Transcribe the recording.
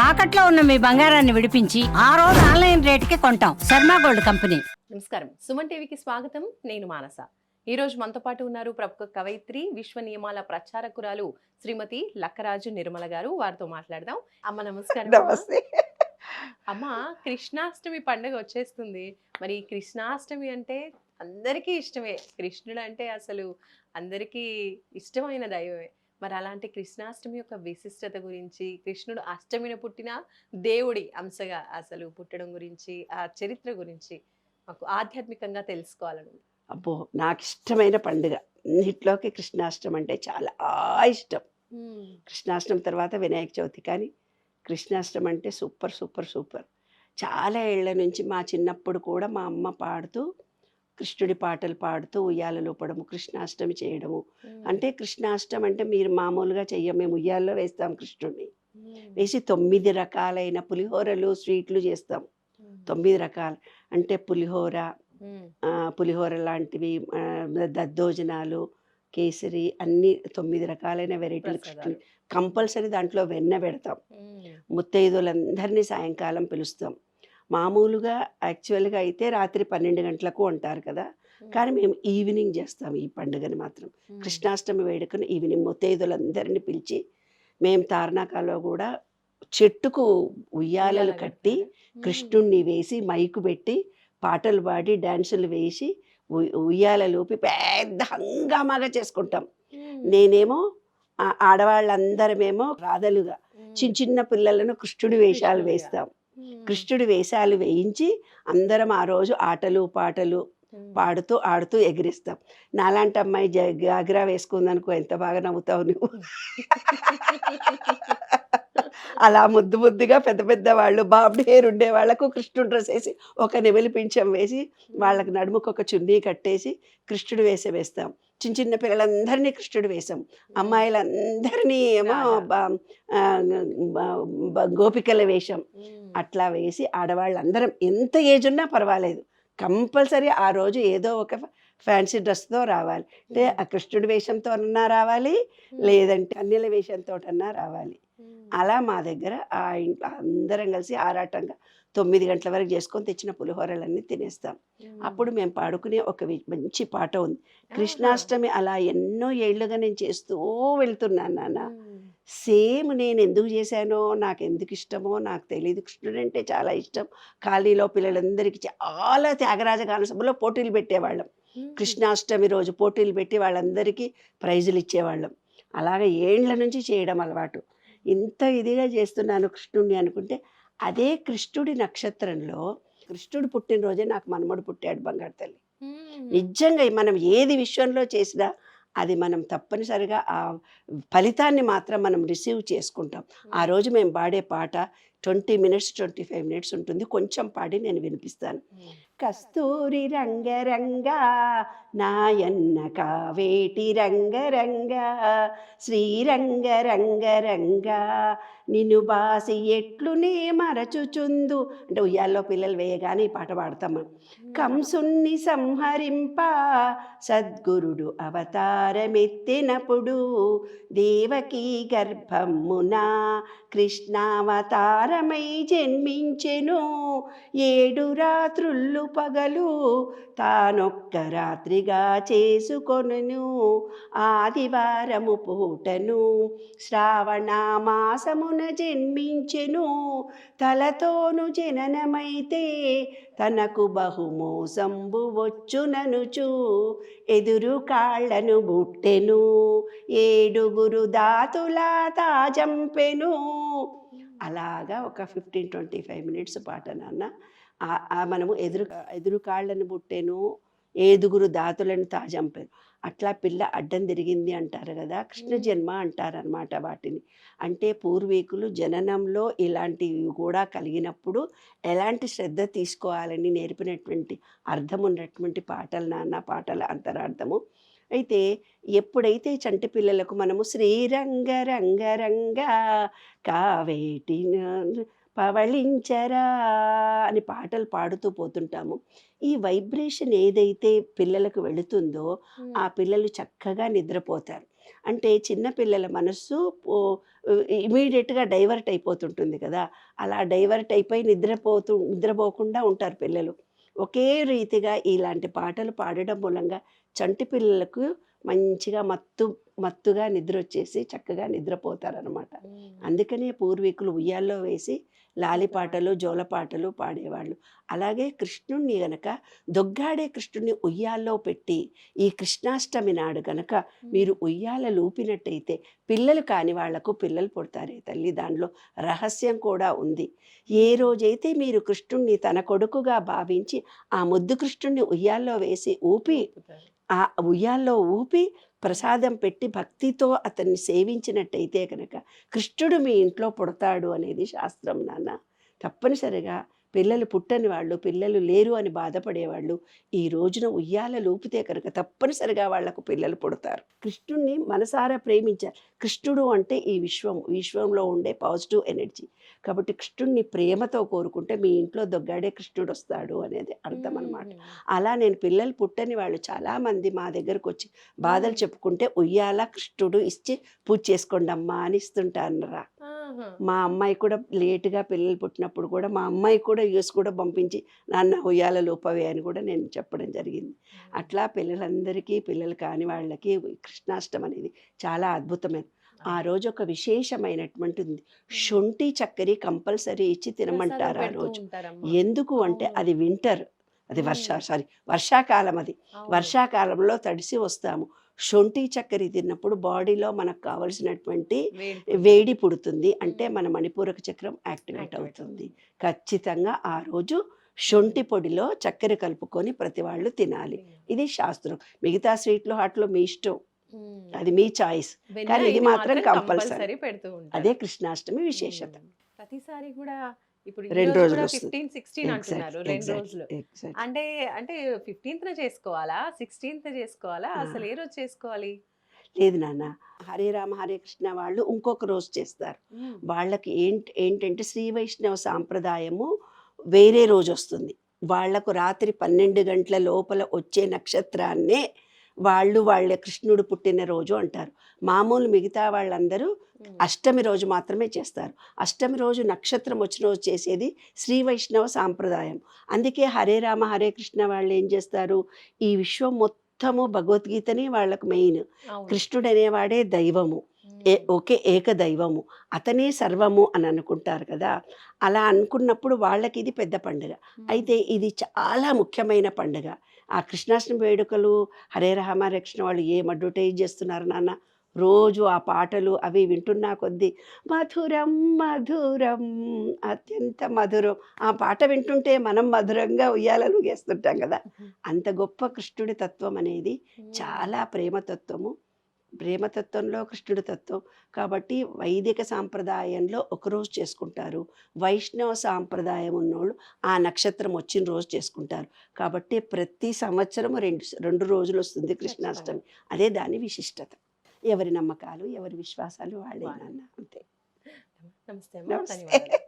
తాకట్లో ఉన్న మీ బంగారాన్ని విడిపించి ఆ రోజు ఆన్లైన్ రేటుకి కొంటాం. Sharma gold company. నమస్కారం, సుమన్ టీవీకి స్వాగతం. నేను మానస. ఈ రోజు మనతో పాటు ఉన్నారు ప్రముఖ కవయిత్రి, విశ్వ నియమాల ప్రచారకురాలు శ్రీమతి లక్కరాజు నిర్మల గారు. వారితో మాట్లాడదాం. అమ్మ నమస్కారం. నమస్తే. అమ్మ, కృష్ణాష్టమి పండుగ వచ్చేస్తుంది. మరి కృష్ణాష్టమి అంటే అందరికీ ఇష్టమే. కృష్ణుడు అంటే అసలు అందరికీ ఇష్టమైన దైవమే. మరి అలాంటి కృష్ణాష్టమి యొక్క విశిష్టత గురించి, కృష్ణుడు అష్టమిన పుట్టిన దేవుడి అంశగా అసలు పుట్టడం గురించి, ఆ చరిత్ర గురించి మాకు ఆధ్యాత్మికంగా తెలుసుకోవాలని. అబ్బో, నాకు ఇష్టమైన పండుగ అన్నిట్లోకి కృష్ణాష్టమి అంటే చాలా ఇష్టం. కృష్ణాష్టమి తర్వాత వినాయక చవితి, కానీ కృష్ణాష్టమి అంటే సూపర్ సూపర్ సూపర్. చాలా ఏళ్ల నుంచి మా చిన్నప్పుడు కూడా మా అమ్మ పాడుతూ కృష్ణుడి పాటలు పాడుతూ ఉయ్యాలలో పడము, కృష్ణాష్టమి చేయడము. అంటే కృష్ణాష్టమి అంటే మీరు మామూలుగా చెయ్యం, మేము ఉయ్యాల్లో వేస్తాం కృష్ణుడిని. వేసి 9 రకాలైన పులిహోరలు స్వీట్లు చేస్తాం. 9 రకాలు అంటే పులిహోర లాంటివి, దద్దోజనాలు, కేసరి, అన్ని 9 రకాలైన వెరైటీలు కృష్ణుడి. కంపల్సరీ దాంట్లో వెన్న పెడతాం. ముత్తైదులందరినీ సాయంకాలం పిలుస్తాం. మామూలుగా యాక్చువల్గా అయితే రాత్రి 12 గంటలకు అంటారు కదా, కానీ మేము ఈవినింగ్ చేస్తాం ఈ పండుగని మాత్రం. కృష్ణాష్టమి వేడుకను ఈవినింగ్ ముత్తైదులందరినీ పిలిచి, మేము తార్నాకాలో కూడా చెట్టుకు ఉయ్యాలలు కట్టి కృష్ణుణ్ణి వేసి మైకు పెట్టి పాటలు పాడి డ్యాన్సులు వేసి ఉయ్యాలలోపి పెద్ద హంగామాగా చేసుకుంటాం. నేనేమో ఆడవాళ్ళందరమేమో రాధలుగా చిన్న చిన్న పిల్లలను కృష్ణుడి వేషాలు వేస్తాం. కృష్ణుడి వేషాలు వేయించి అందరం ఆ రోజు ఆటలు పాటలు పాడుతూ ఆడుతూ ఎగిరిస్తాం. నాలాంటి అమ్మాయి గాగ్రా వేసుకుందనుకో, ఎంత బాగా నవ్వుతావు నువ్వు. అలా ముద్దు ముద్దుగా పెద్ద పెద్ద వాళ్ళు బాబ్డ్ హెయిర్ ఉండే వాళ్ళకు కృష్ణుడు డ్రెస్ వేసి ఒక నెమిలి పింఛం వేసి వాళ్ళకి నడుముకు ఒక చున్నీ కట్టేసి కృష్ణుడు వేస్తాం. చిన్న చిన్న పిల్లలందరినీ కృష్ణుడు వేసాం. అమ్మాయిలందరినీ ఏమో గోపికల వేషం అట్లా వేసి ఆడవాళ్ళందరం ఎంత ఏజ్ ఉన్నా పర్వాలేదు, కంపల్సరీ ఆ రోజు ఏదో ఒక ఫ్యాన్సీ డ్రెస్తో రావాలి. అంటే ఆ కృష్ణుడి వేషంతో అన్నా రావాలి, లేదంటే అన్యుల వేషంతో అన్నా రావాలి. అలా మా దగ్గర ఆ ఇంట్లో అందరం కలిసి ఆరాటంగా 9 గంటల వరకు చేసుకొని తెచ్చిన పులిహోరలన్నీ తినేస్తాం. అప్పుడు మేము పాడుకునే ఒక మంచి పాట ఉంది. కృష్ణాష్టమి అలా ఎన్నో ఏళ్ళుగా నేను చేస్తూ వెళ్తున్నాను నాన్న. సేమ్ నేను ఎందుకు చేశానో, నాకు ఎందుకు ఇష్టమో నాకు తెలియదు. కృష్ణుడు అంటే చాలా ఇష్టం. కాలనీలో పిల్లలందరికీ చాలా త్యాగరాజ గాన సభలో పోటీలు పెట్టేవాళ్ళం. కృష్ణాష్టమి రోజు పోటీలు పెట్టి వాళ్ళందరికీ ప్రైజులు ఇచ్చేవాళ్ళం. అలాగే ఏండ్ల నుంచి చేయడం అలవాటు. ఇంత ఇదిగా చేస్తున్నాను కృష్ణుడిని అనుకుంటే, అదే కృష్ణుడి నక్షత్రంలో కృష్ణుడు పుట్టినరోజే నాకు మనమడు పుట్టాడు, బంగారు తల్లి. నిజంగా మనం ఏది విశ్వంలో చేసినా అది మనం తప్పనిసరిగా ఆ ఫలితాన్ని మాత్రం మనం రిసీవ్ చేసుకుంటాం. ఆ రోజు మేము పాడే పాట 20 మినిట్స్ 25 మినిట్స్ ఉంటుంది. కొంచెం పాడి నేను వినిపిస్తాను. కస్తూరి రంగరంగా నాయన్న కావేటి రంగరంగా శ్రీరంగ రంగరంగా నిన్ను బాసి ఎట్లునే మరచుచుందు అంటే ఉయ్యాల్లో పిల్లలు వేయగానే ఈ పాట పాడతాము. కంసుణ్ణి సంహరింప సద్గురుడు అవతారమెత్తినప్పుడు దేవకీ గర్భమున కృష్ణావతారమై జన్మించెను. 7 రాత్రుళ్ళు పగలు తానొక్క రాత్రిగా చేసుకొనును. ఆదివారము పూటను శ్రావణ మాసమున జన్మించెను. తలతోను జననమైతే తనకు బహుమోసంబు వచ్చుననుచు ఎదురు కాళ్లను బుట్టెను. 7 దాతులా తాజంపెను. అలాగా ఒక 15-25 మినిట్స్ పాట నాన్న. మనము ఎదురు కాళ్ళను బుట్టెను, 7 దాతులను తాజంపెను. అట్లా పిల్ల అడ్డం తిరిగింది అంటారు కదా, కృష్ణ జన్మ అంటారనమాట వాటిని. అంటే పూర్వీకులు జననంలో ఇలాంటివి కూడా కలిగినప్పుడు ఎలాంటి శ్రద్ధ తీసుకోవాలని నేర్పినటువంటి అర్థం ఉన్నటువంటి పాటలు నాన్న, పాటల అంతరార్థము. అయితే ఎప్పుడైతే చంటి పిల్లలకు మనము శ్రీరంగ రంగరంగ కావేటి పవళించరా అని పాటలు పాడుతూ పోతుంటాము. ఈ వైబ్రేషన్ ఏదైతే పిల్లలకు వెళుతుందో ఆ పిల్లలు చక్కగా నిద్రపోతారు. అంటే చిన్నపిల్లల మనస్సు ఇమీడియట్గా డైవర్ట్ అయిపోతుంటుంది కదా, అలా డైవర్ట్ అయిపోయి నిద్రపోకుండా ఉంటారు పిల్లలు. ఒకే రీతిగా ఇలాంటి పాటలు పాడడం మూలంగా చంటి పిల్లలకు మంచిగా మత్తుగా నిద్ర వచ్చేసి చక్కగా నిద్రపోతారనమాట. అందుకనే పూర్వీకులు ఉయ్యాల్లో వేసి లాలిపాటలు జోలపాటలు పాడేవాళ్ళు. అలాగే కృష్ణుణ్ణి గనక దొగ్గాడే కృష్ణుణ్ణి ఉయ్యాల్లో పెట్టి ఈ కృష్ణాష్టమి నాడు గనక మీరు ఉయ్యాల లూపినట్టయితే పిల్లలు కాని వాళ్లకు పిల్లలు పుడతారే తల్లి, దానిలో రహస్యం కూడా ఉంది. ఏ రోజైతే మీరు కృష్ణుణ్ణి తన కొడుకుగా భావించి ఆ ముద్దు కృష్ణుణ్ణి ఉయ్యాల్లో వేసి ఆ ఉయ్యాల్లో ఊపి ప్రసాదం పెట్టి భక్తితో అతన్ని సేవించినట్టయితే కనుక కృష్ణుడు మీ ఇంట్లో పుడతాడు అనేది శాస్త్రం నాన్న. తప్పనిసరిగా పిల్లలు పుట్టని వాళ్ళు, పిల్లలు లేరు అని బాధపడేవాళ్ళు ఈ రోజున ఉయ్యాల లూపితే కనుక తప్పనిసరిగా వాళ్లకు పిల్లలు పుడతారు. కృష్ణుణ్ణి మనసారా ప్రేమించారు. కృష్ణుడు అంటే ఈ విశ్వంలో ఉండే పాజిటివ్ ఎనర్జీ. కాబట్టి కృష్ణుణ్ణి ప్రేమతో కోరుకుంటే మీ ఇంట్లో దొగ్గాడే కృష్ణుడు వస్తాడు అనేది అర్థం అన్నమాట. అలా నేను పిల్లలు పుట్టని వాళ్ళు చాలామంది మా దగ్గరకు వచ్చి బాధలు చెప్పుకుంటే ఉయ్యాల కృష్ణుడు ఇచ్చి పూజ చేసుకోండి అమ్మా అని ఇస్తుంటానరా. మా అమ్మాయి కూడా లేటుగా పిల్లలు పుట్టినప్పుడు కూడా మా అమ్మాయి కూడా యూస్ కూడా పంపించి నాన్న ఉయ్యాల లోపవే అని కూడా నేను చెప్పడం జరిగింది. అట్లా పిల్లలందరికీ, పిల్లలు కాని వాళ్ళకి కృష్ణాష్టమి అనేది చాలా అద్భుతమైనది. ఆ రోజు ఒక విశేషమైనటువంటి ఉంది, శొంఠి చక్కెర కంపల్సరీ ఇచ్చి తినమంటారు ఆ రోజు. ఎందుకు అంటే అది వింటర్, అది వర్షాకాలం. అది వర్షాకాలంలో తడిసి వస్తాము. శొంఠి చక్కెర తిన్నప్పుడు బాడీలో మనకు కావలసినటువంటి వేడి పుడుతుంది, అంటే మన మణిపూరక చక్రం యాక్టివేట్ అవుతుంది. ఖచ్చితంగా ఆ రోజు శొంఠి పొడిలో చక్కెర కలుపుకొని ప్రతి వాళ్ళు తినాలి. ఇది శాస్త్రం. మిగతా స్వీట్లు హాట్లో మీ ఇష్టం, అది మీ చాయిస్, కానీ ఇది మాత్రం కంపల్సరీ. అదే కృష్ణాష్టమి విశేషత. ప్రతిసారి కూడా ఇప్పుడు 2 రోజులు 15, 16 అంటున్నారు, 2 రోజులు. అంటే 15th చేసుకోవాలా, 16th చేసుకోవాలా, అసలు ఏ రోజు చేసుకోవాలి? లేదు నాన్న, హరే రామ హరే కృష్ణ వాళ్ళు ఇంకొక రోజు చేస్తారు. వాళ్ళకి ఏంటంటే శ్రీ వైష్ణవ సాంప్రదాయము వేరే రోజు వస్తుంది. వాళ్లకు రాత్రి 12 గంటల లోపల వచ్చే నక్షత్రాన్నే వాళ్ళ కృష్ణుడు పుట్టిన రోజు అంటారు. మామూలు మిగతా వాళ్ళందరూ అష్టమి రోజు మాత్రమే చేస్తారు. అష్టమి రోజు నక్షత్రం వచ్చిన రోజు చేసేది శ్రీ వైష్ణవ సాంప్రదాయం. అందుకే హరే రామ హరే కృష్ణ వాళ్ళు ఏం చేస్తారు, ఈ విశ్వం మొత్తము భగవద్గీతని వాళ్ళకు మెయిన్. కృష్ణుడు అనేవాడే దైవము, ఒకే ఏక దైవము, అతనే సర్వము అని అనుకుంటారు కదా. అలా అనుకున్నప్పుడు వాళ్ళకి ఇది పెద్ద పండుగ. అయితే ఇది చాలా ముఖ్యమైన పండుగ. ఆ కృష్ణాష్టమి వేడుకలు హరే రామ హరే కృష్ణ వాళ్ళు ఏం అడ్వర్టైజ్ చేస్తున్నారు నాన్న, రోజు ఆ పాటలు అవి వింటున్నా కొద్దీ మధురం మధురం అత్యంత మధురం. ఆ పాట వింటుంటే మనం మధురంగా ఉయ్యాలను వేస్తుంటాం కదా. అంత గొప్ప కృష్ణుడి తత్వం అనేది చాలా ప్రేమతత్వంలో కృష్ణుడి తత్వం. కాబట్టి వైదిక సాంప్రదాయంలో ఒకరోజు చేసుకుంటారు, వైష్ణవ సాంప్రదాయం ఉన్నోళ్ళు ఆ నక్షత్రం వచ్చిన రోజు చేసుకుంటారు. కాబట్టి ప్రతి సంవత్సరం 2 రోజులు వస్తుంది కృష్ణాష్టమి. అదే దాని విశిష్టత. ఎవరి నమ్మకాలు, ఎవరి విశ్వాసాలు వాళ్ళేనన్నా. అంతే. నమస్తే. నమస్తే.